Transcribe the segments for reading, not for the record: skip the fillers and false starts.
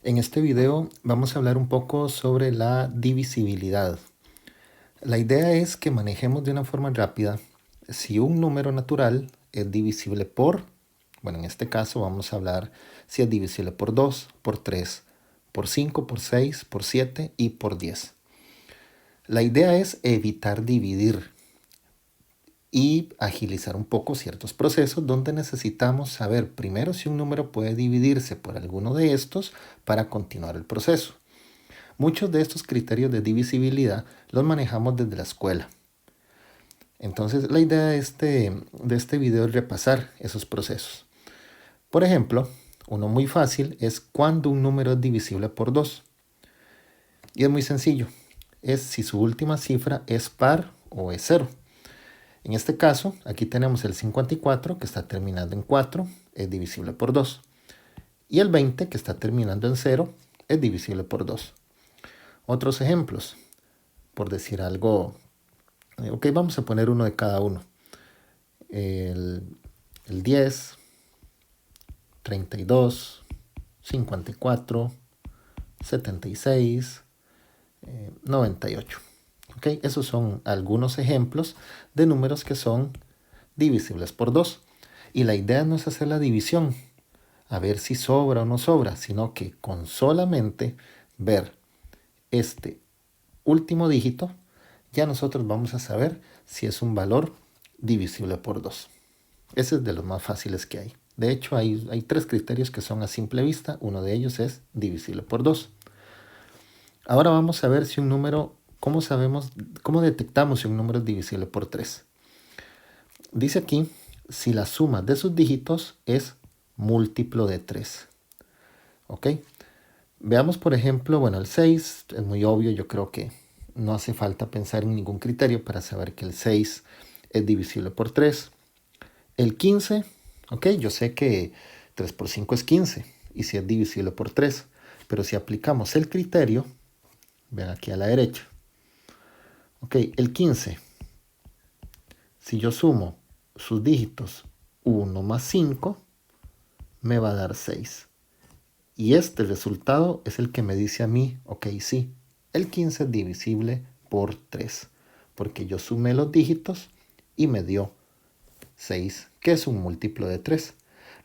En este video vamos a hablar un poco sobre la divisibilidad. La idea es que manejemos de una forma rápida si un número natural es divisible por, bueno, en este caso vamos a hablar si es divisible por 2, por 3, por 5, por 6, por 7 y por 10. La idea es evitar dividir y agilizar un poco ciertos procesos donde necesitamos saber primero si un número puede dividirse por alguno de estos para continuar el proceso. Muchos de estos criterios de divisibilidad los manejamos desde la escuela. Entonces la idea de este video es repasar esos procesos. Por ejemplo, uno muy fácil es cuando un número es divisible por 2. Y es muy sencillo. Es si su última cifra es par o es 0. En este caso, aquí tenemos el 54 que está terminando en 4, es divisible por 2. Y el 20 que está terminando en 0 es divisible por 2. Otros ejemplos, por decir algo, ok, vamos a poner uno de cada uno. El 10, 32, 54, 76, 98. Ok, esos son algunos ejemplos de números que son divisibles por 2. Y la idea no es hacer la división, a ver si sobra o no sobra, sino que con solamente ver este último dígito, ya nosotros vamos a saber si es un valor divisible por 2. Ese es de los más fáciles que hay. De hecho, hay 3 criterios que son a simple vista. Uno de ellos es divisible por 2. Ahora vamos a ver si un número, cómo detectamos si un número es divisible por 3. Dice aquí, si la suma de sus dígitos es múltiplo de 3. ¿Ok? Veamos, por ejemplo, bueno, el 6 es muy obvio, yo creo que no hace falta pensar en ningún criterio para saber que el 6 es divisible por 3. El 15, ok, yo sé que 3 por 5 es 15 y si es divisible por 3, pero si aplicamos el criterio, vean aquí a la derecha, ok, el 15, si yo sumo sus dígitos 1 más 5, me va a dar 6. Y este resultado es el que me dice a mí, ok, sí, el 15 es divisible por 3, porque yo sumé los dígitos y me dio 6, que es un múltiplo de 3.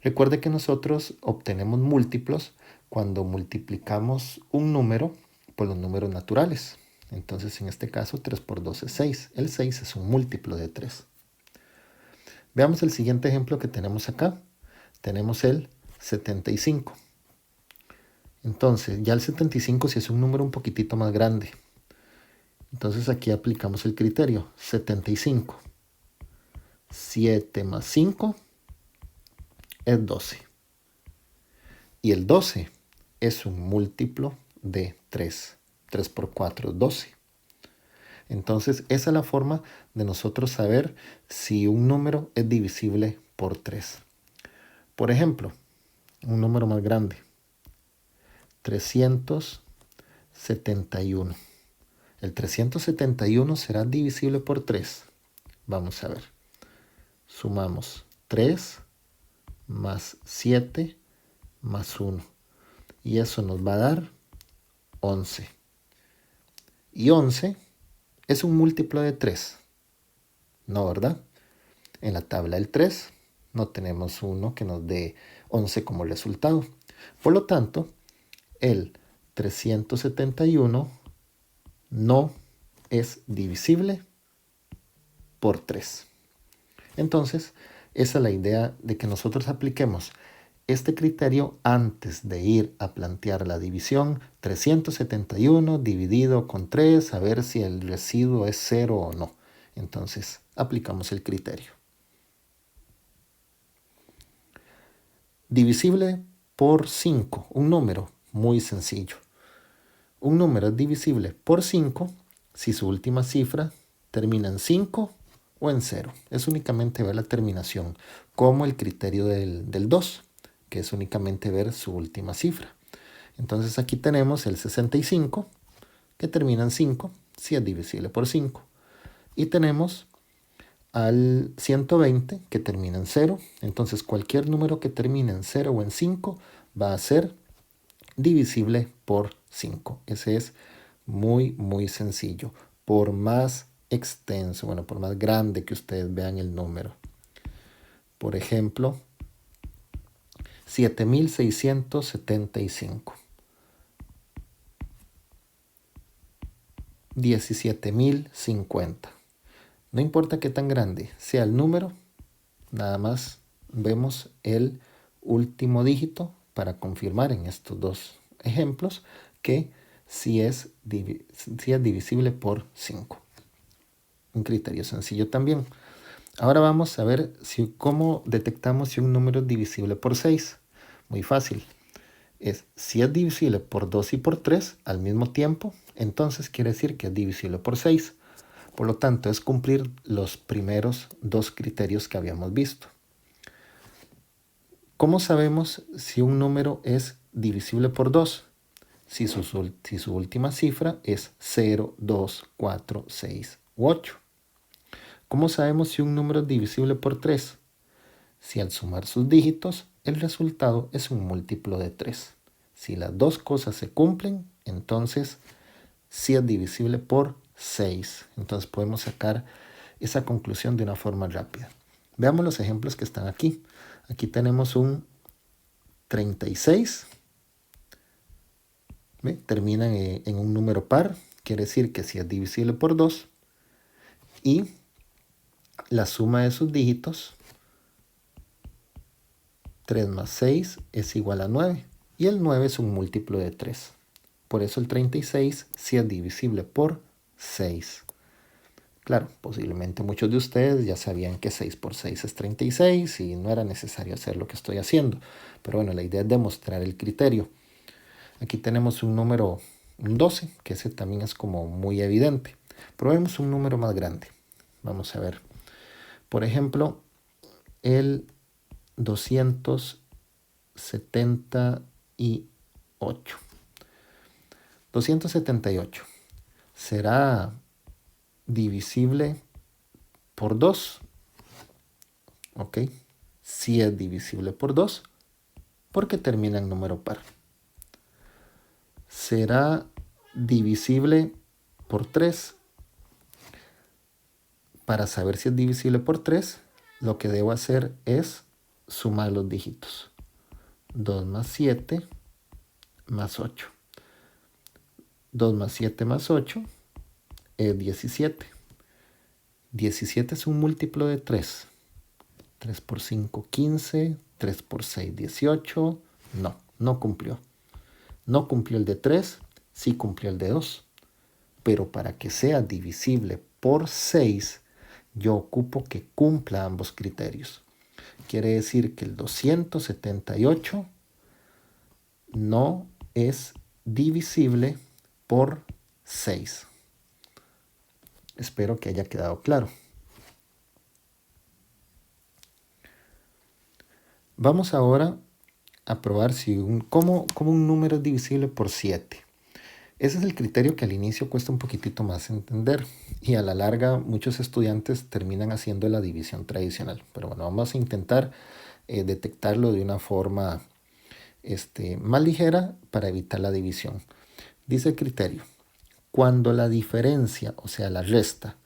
Recuerde que nosotros obtenemos múltiplos cuando multiplicamos un número por los números naturales. Entonces, en este caso, 3 por 2 es 6. El 6 es un múltiplo de 3. Veamos el siguiente ejemplo que tenemos acá. Tenemos el 75. Entonces, ya el 75 sí es un número un poquitito más grande. Entonces aquí aplicamos el criterio. 75. 7 más 5 es 12. Y el 12 es un múltiplo de 3. 3 por 4 es 12. Entonces esa es la forma de nosotros saber si un número es divisible por 3. Por ejemplo, un número más grande. 371. El 371 será divisible por 3. Vamos a ver. Sumamos 3 más 7 más 1. Y eso nos va a dar 11. Y 11 es un múltiplo de 3. ¿No, verdad? En la tabla del 3 no tenemos uno que nos dé 11 como resultado. Por lo tanto, el 371 no es divisible por 3. Entonces, esa es la idea de que nosotros apliquemos este criterio antes de ir a plantear la división. 371 dividido con 3, a ver si el residuo es 0 o no. Entonces, aplicamos el criterio. Divisible por 5, un número muy sencillo. Un número es divisible por 5 si su última cifra termina en 5 o en 0. Es únicamente ver la terminación, como el criterio del 2, que es únicamente ver su última cifra. Entonces aquí tenemos el 65, que termina en 5, si es divisible por 5. Y tenemos al 120, que termina en 0. Entonces cualquier número que termine en 0 o en 5 va a ser divisible por 5. Ese es muy, muy sencillo. Por más extenso, bueno, por más grande que ustedes vean el número. Por ejemplo, 7675. 17.050. No importa qué tan grande sea el número, nada más vemos el último dígito para confirmar en estos dos ejemplos que sí es divisible por 5. Un criterio sencillo también. Ahora vamos a ver cómo detectamos si un número es divisible por 6. Muy fácil. Si es divisible por 2 y por 3 al mismo tiempo, entonces quiere decir que es divisible por 6. Por lo tanto, es cumplir los primeros dos criterios que habíamos visto. ¿Cómo sabemos si un número es divisible por 2? Si su última cifra es 0, 2, 4, 6 u 8. ¿Cómo sabemos si un número es divisible por 3? Si al sumar sus dígitos, el resultado es un múltiplo de 3. Si las dos cosas se cumplen, entonces sí es divisible por 6. Entonces podemos sacar esa conclusión de una forma rápida. Veamos los ejemplos que están aquí. Aquí tenemos un 36. ¿Ve? Termina en un número par. Quiere decir que sí es divisible por 2. Y la suma de sus dígitos, 3 más 6 es igual a 9. Y el 9 es un múltiplo de 3. Por eso el 36 sí es divisible por 6. Claro, posiblemente muchos de ustedes ya sabían que 6 por 6 es 36 y no era necesario hacer lo que estoy haciendo. Pero bueno, la idea es demostrar el criterio. Aquí tenemos un número, un 12, que ese también es como muy evidente. Probemos un número más grande. Vamos a ver. Por ejemplo, el 278. 278. ¿Será divisible por 2? ¿Ok? Sí es divisible por 2 porque termina en número par. ¿Será divisible por 3? Para saber si es divisible por 3, lo que debo hacer es sumar los dígitos. 2 más 7 más 8. 2 más 7 más 8 es 17. 17 es un múltiplo de 3. 3 por 5, 15. 3 por 6, 18. No cumplió. No cumplió el de 3, sí cumplió el de 2. Pero para que sea divisible por 6, yo ocupo que cumpla ambos criterios. Quiere decir que el 278 no es divisible por 6. Espero que haya quedado claro. Vamos ahora a probar cómo un número es divisible por 7. Ese es el criterio que al inicio cuesta un poquitito más entender y a la larga muchos estudiantes terminan haciendo la división tradicional. Pero bueno, vamos a intentar detectarlo de una forma más ligera para evitar la división. Dice el criterio: cuando la diferencia, o sea, la resta,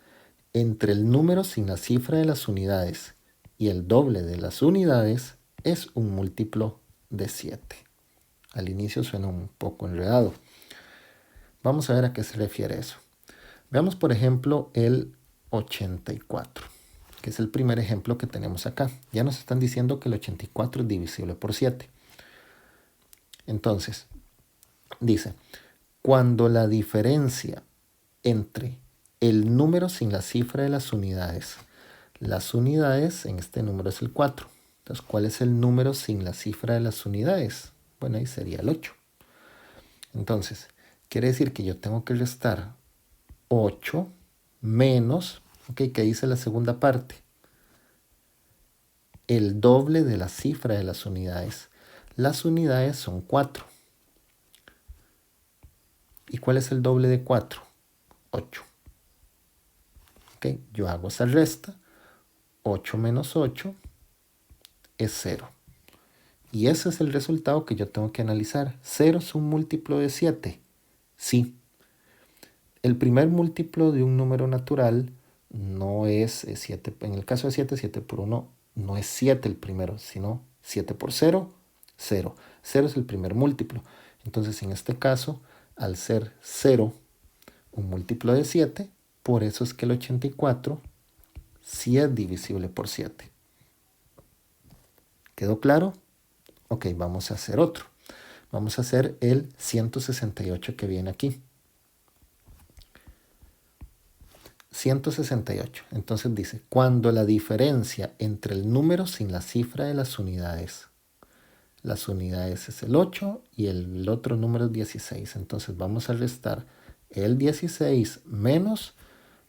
entre el número sin la cifra de las unidades y el doble de las unidades es un múltiplo de 7. Al inicio suena un poco enredado. Vamos a ver a qué se refiere eso. Veamos, por ejemplo, el 84, que es el primer ejemplo que tenemos acá. Ya nos están diciendo que el 84 es divisible por 7. Entonces, dice, cuando la diferencia entre el número sin la cifra de las unidades en este número es el 4. Entonces, ¿cuál es el número sin la cifra de las unidades? Bueno, ahí sería el 8. Entonces, quiere decir que yo tengo que restar 8 menos, ¿qué dice la segunda parte? El doble de la cifra de las unidades. Las unidades son 4. ¿Y cuál es el doble de 4? 8. Yo hago esa resta. 8 menos 8 es 0. Y ese es el resultado que yo tengo que analizar. ¿0 es un múltiplo de 7? Sí. El primer múltiplo de un número natural no es 7. En el caso de 7, 7 por 1 no es 7 el primero, sino 7 por 0, 0. 0 es el primer múltiplo. Entonces, en este caso, al ser 0 un múltiplo de 7, por eso es que el 84 sí es divisible por 7. ¿Quedó claro? Ok, vamos a hacer otro. Vamos a hacer el 168 que viene aquí. 168. Entonces dice, cuando la diferencia entre el número sin la cifra de las unidades es el 8 y el otro número es 16. Entonces vamos a restar el 16 menos,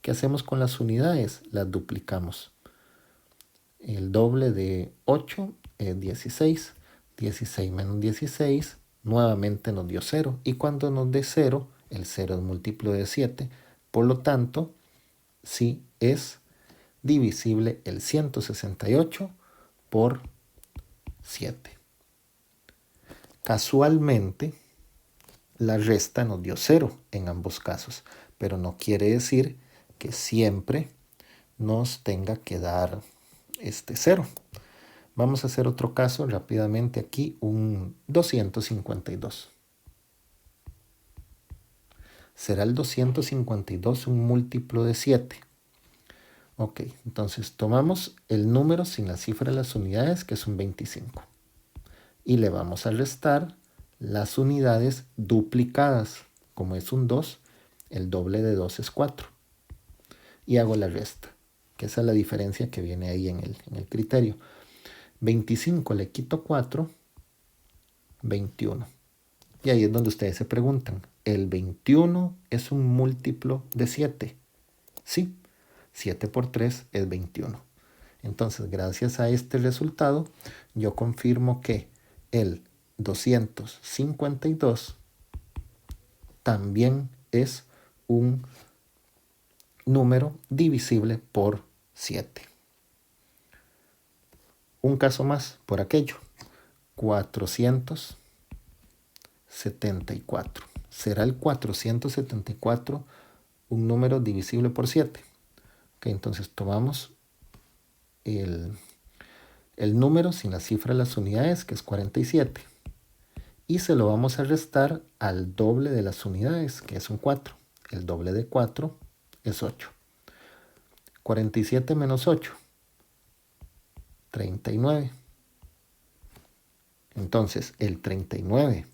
¿qué hacemos con las unidades? Las duplicamos. El doble de 8 es 16. 16 menos 16 nuevamente nos dio 0. Y cuando nos dé 0, el 0 es múltiplo de 7. Por lo tanto, sí es divisible el 168 por 7. Casualmente, la resta nos dio 0 en ambos casos, pero no quiere decir que siempre nos tenga que dar 0. Vamos a hacer otro caso rápidamente aquí, un 252. ¿Será el 252 un múltiplo de 7? Ok, entonces tomamos el número sin la cifra de las unidades, que es un 25. Y le vamos a restar las unidades duplicadas. Como es un 2, el doble de 2 es 4. Y hago la resta, que esa es la diferencia que viene ahí en el criterio. 25 le quito 4, 21. Y ahí es donde ustedes se preguntan, ¿el 21 es un múltiplo de 7? Sí, 7 por 3 es 21. Entonces, gracias a este resultado, yo confirmo que el 252 también es un número divisible por 7. Un caso más por aquello. 474. ¿Será el 474 un número divisible por 7? Ok, entonces tomamos el número sin la cifra de las unidades, que es 47. Y se lo vamos a restar al doble de las unidades, que es un 4. El doble de 4 es 8. 47 menos 8, 39. Entonces, el 39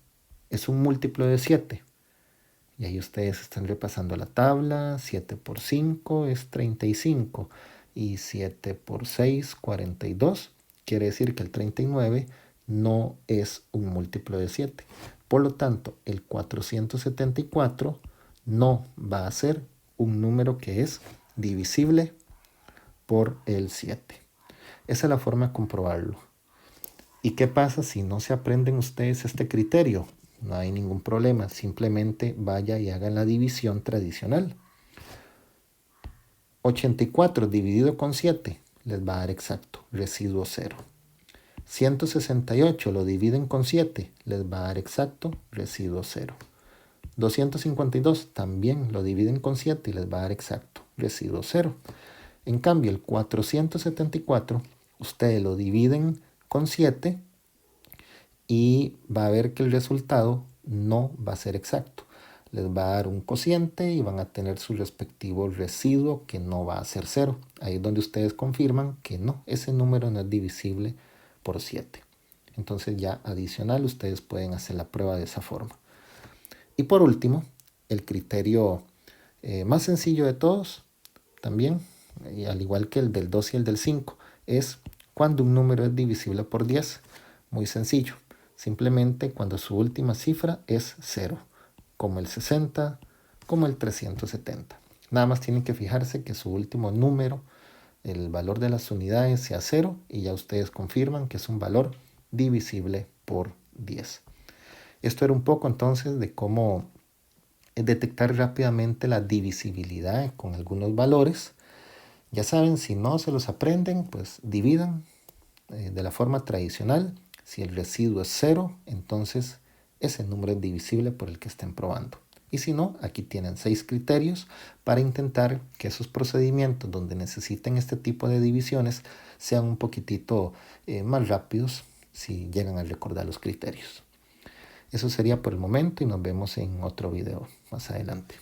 es un múltiplo de 7. Y ahí ustedes están repasando la tabla. 7 por 5 es 35. Y 7 por 6, 42. Quiere decir que el 39 no es un múltiplo de 7. Por lo tanto, el 474 no va a ser un número que es divisible por el 7. Esa es la forma de comprobarlo. ¿Y qué pasa si no se aprenden ustedes este criterio? No hay ningún problema, simplemente vaya y hagan la división tradicional. 84 dividido con 7 les va a dar exacto, residuo 0. 168 lo dividen con 7, les va a dar exacto, residuo 0. 252 también lo dividen con 7 y les va a dar exacto, residuo 0. En cambio, el 474, ustedes lo dividen con 7 y va a ver que el resultado no va a ser exacto. Les va a dar un cociente y van a tener su respectivo residuo que no va a ser 0. Ahí es donde ustedes confirman que no, ese número no es divisible por 7. Entonces ya adicional ustedes pueden hacer la prueba de esa forma. Y por último, el criterio más sencillo de todos, también, al igual que el del 2 y el del 5, es cuando un número es divisible por 10. Muy sencillo. Simplemente cuando su última cifra es 0, como el 60, como el 370. Nada más tienen que fijarse que su último número, el valor de las unidades, sea 0 y ya ustedes confirman que es un valor divisible por 10. Esto era un poco entonces de cómo detectar rápidamente la divisibilidad con algunos valores. Ya saben, si no se los aprenden, pues dividan de la forma tradicional. Si el residuo es 0, entonces ese número es divisible por el que estén probando. Y si no, aquí tienen 6 criterios para intentar que esos procedimientos donde necesiten este tipo de divisiones sean un poquitito más rápidos si llegan a recordar los criterios. Eso sería por el momento y nos vemos en otro video más adelante.